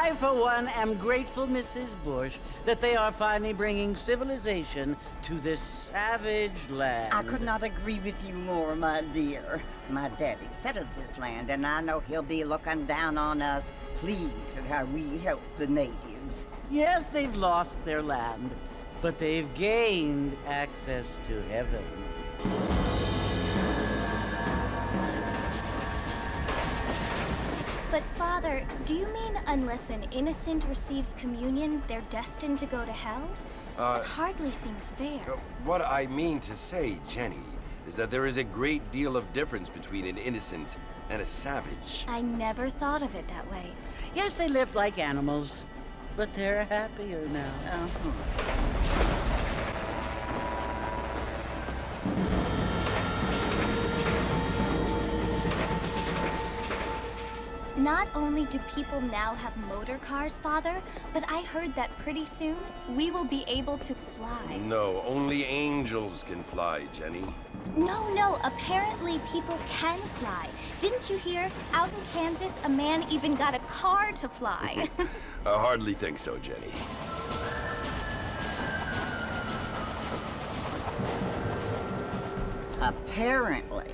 I, for one, am grateful, Mrs. Bush, that they are finally bringing civilization to this savage land. I could not agree with you more, my dear. My daddy settled this land, and I know he'll be looking down on us, pleased at how we help the natives. Yes, they've lost their land, but they've gained access to heaven. But Father, do you mean unless an innocent receives communion, they're destined to go to hell? It hardly seems fair. What I mean to say, Jenny, is that there is a great deal of difference between an innocent and a savage. I never thought of it that way. Yes, they lived like animals, but they're happier now. Not only do people now have motor cars, Father, but I heard that pretty soon we will be able to fly. No, only angels can fly, Jenny. No, apparently people can fly. Didn't you hear? Out in Kansas, a man even got a car to fly. I hardly think so, Jenny. Apparently,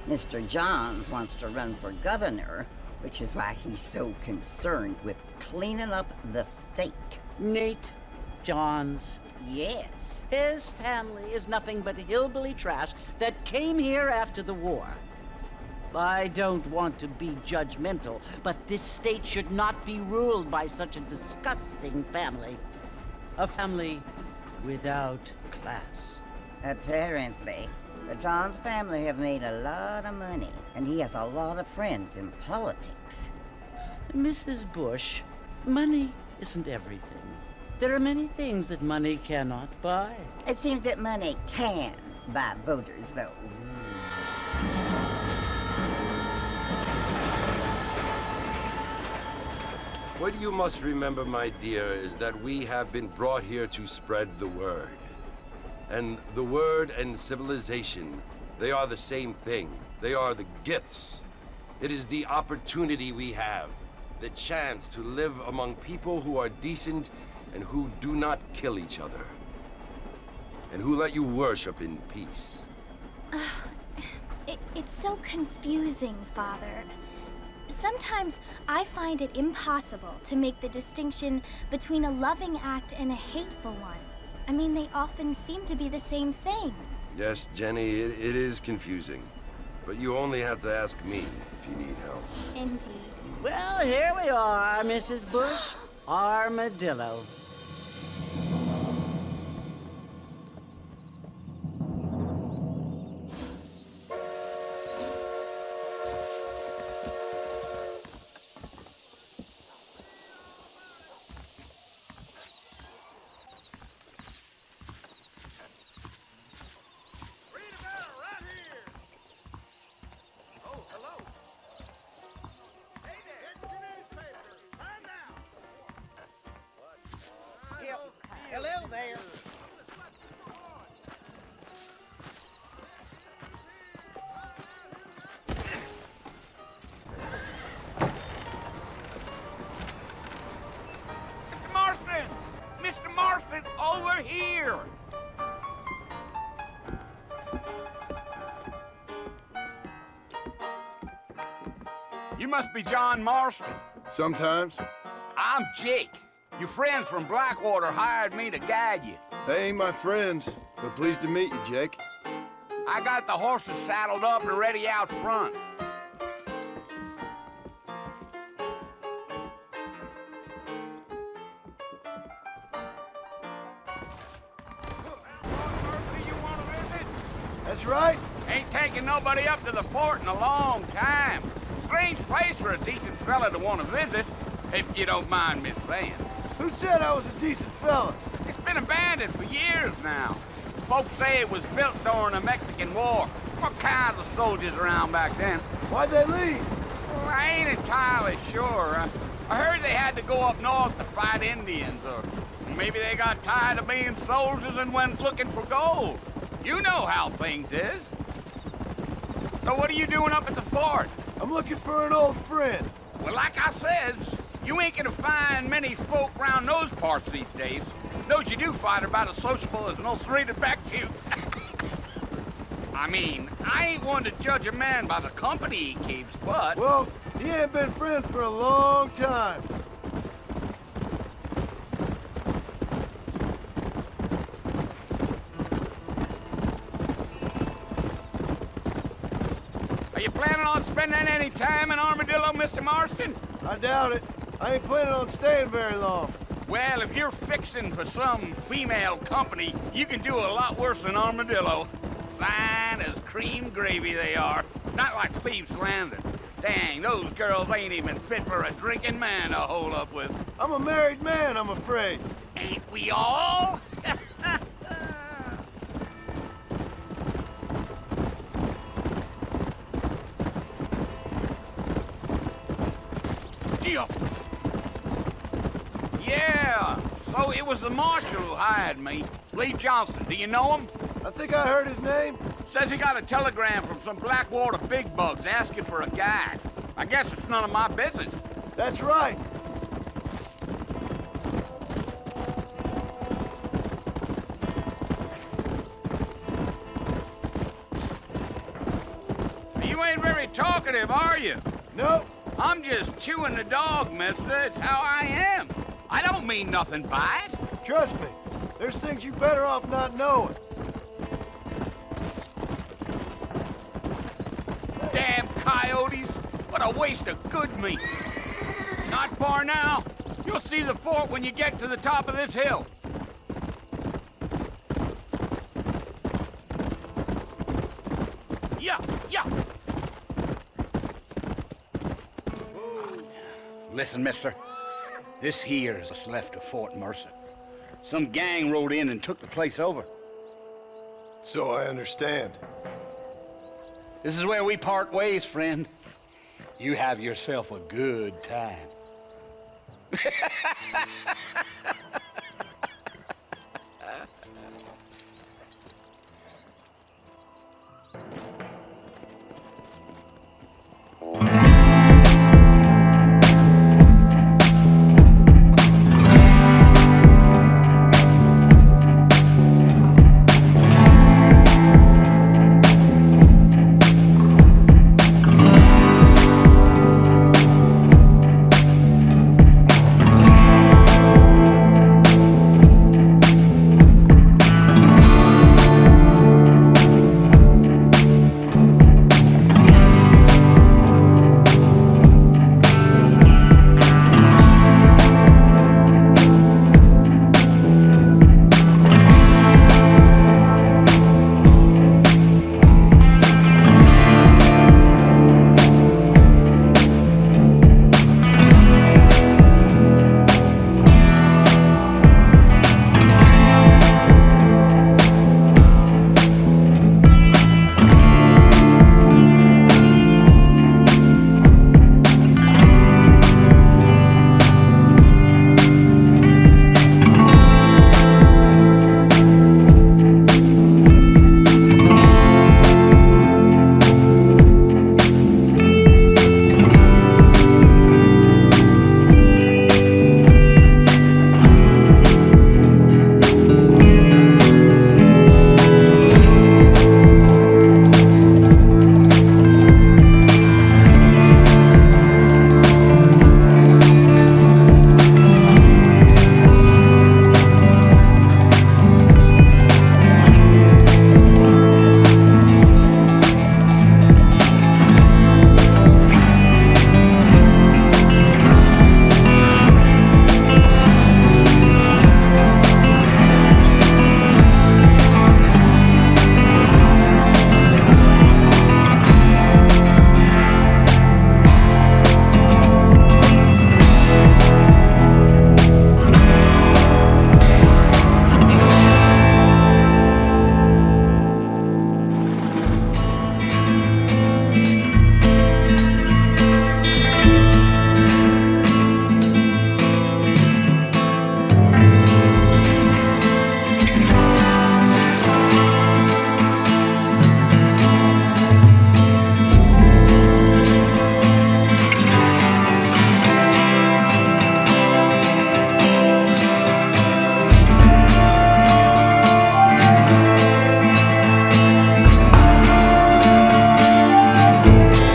Mr. Johns wants to run for governor, which is why he's so concerned with cleaning up the state. Nate Johns. Yes. His family is nothing but hillbilly trash that came here after the war. I don't want to be judgmental, but this state should not be ruled by such a disgusting family. A family without class. Apparently. The Johns family have made a lot of money, and he has a lot of friends in politics. Mrs. Bush, money isn't everything. There are many things that money cannot buy. It seems that money can buy voters, though. What you must remember, my dear, is that we have been brought here to spread the word. And the word and civilization, they are the same thing. They are the gifts. It is the opportunity we have, the chance to live among people who are decent and who do not kill each other, and who let you worship in peace. It's so confusing, Father. Sometimes I find it impossible to make the distinction between a loving act and a hateful one. I mean, they often seem to be the same thing. Yes, Jenny, it is confusing. But you only have to ask me if you need help. Indeed. Well, here we are, Mrs. Bush. Armadillo. Hello there. Mr. Marston! Mr. Marston, over here! You must be John Marston. Sometimes. I'm Jake. Your friends from Blackwater hired me to guide you. They ain't my friends, but pleased to meet you, Jake. I got the horses saddled up and ready out front. That's right. Ain't taking nobody up to the fort in a long time. Strange place for a decent fella to want to visit, if you don't mind me saying. Who said I was a decent fella? It's been abandoned for years now. Folks say it was built during the Mexican War. What kinds of soldiers around back then? Why'd they leave? Well, I ain't entirely sure. I heard they had to go up north to fight Indians, or maybe they got tired of being soldiers and went looking for gold. You know how things is. So what are you doing up at the fort? I'm looking for an old friend. Well, like I said, You ain't gonna find many folk round those parts these days. Those you do find are about as sociable as an ulcerated back tooth. I mean, I ain't one to judge a man by the company he keeps, but... Well, he ain't been friends for a long time. Are you planning on spending any time in Armadillo, Mr. Marston? I doubt it. I ain't planning on staying very long. Well, if you're fixing for some female company, you can do a lot worse than Armadillo. Fine as cream gravy they are. Not like Thieves Landing. Dang, those girls ain't even fit for a drinking man to hold up with. I'm a married man, I'm afraid. Ain't we all? Yeah, so it was the marshal who hired me. Lee Johnson, do you know him? I think I heard his name. Says he got a telegram from some Blackwater big bugs asking for a guide. I guess it's none of my business. That's right. You ain't very talkative, are you? Nope. I'm just chewing the dog, mister. It's how I am. I don't mean nothing by it. Trust me. There's things you better off not knowing. Damn coyotes. What a waste of good meat. Not far now. You'll see the fort when you get to the top of this hill. Yeah, yeah. Listen, mister. This here is what's left of Fort Mercer. Some gang rode in and took the place over. So I understand. This is where we part ways, friend. You have yourself a good time.